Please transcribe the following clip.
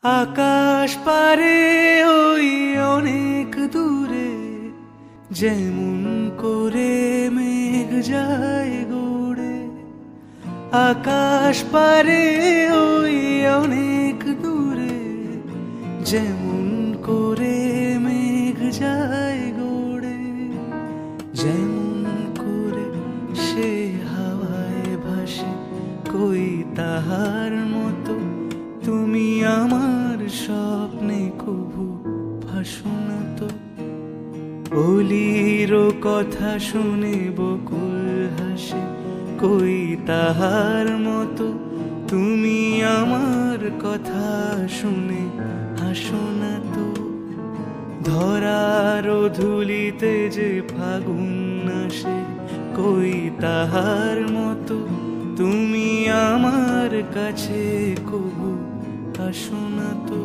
আকাশ পারে ওই অনেক দূরে, যেমন করে মেঘ যায় গড়ে। আকাশ পারে ওই অনেক দূরে, যেমন করে মেঘ যায় গড়ে। যেমন করে সে হাওয়ায় ভাসে, কই তাহার মতো তুমি আমার স্বপ্নে কভু ভাসো না তো। অলির কথা শুনে বকুল হাসে, কই তাহার মতো তুমি আমার কথা শুনে হাসো না তো। ধরার ধুলিতে যে ফাগুন আসে, কই তাহার মতো তুমি আমার কাছে কভু আসো না তো।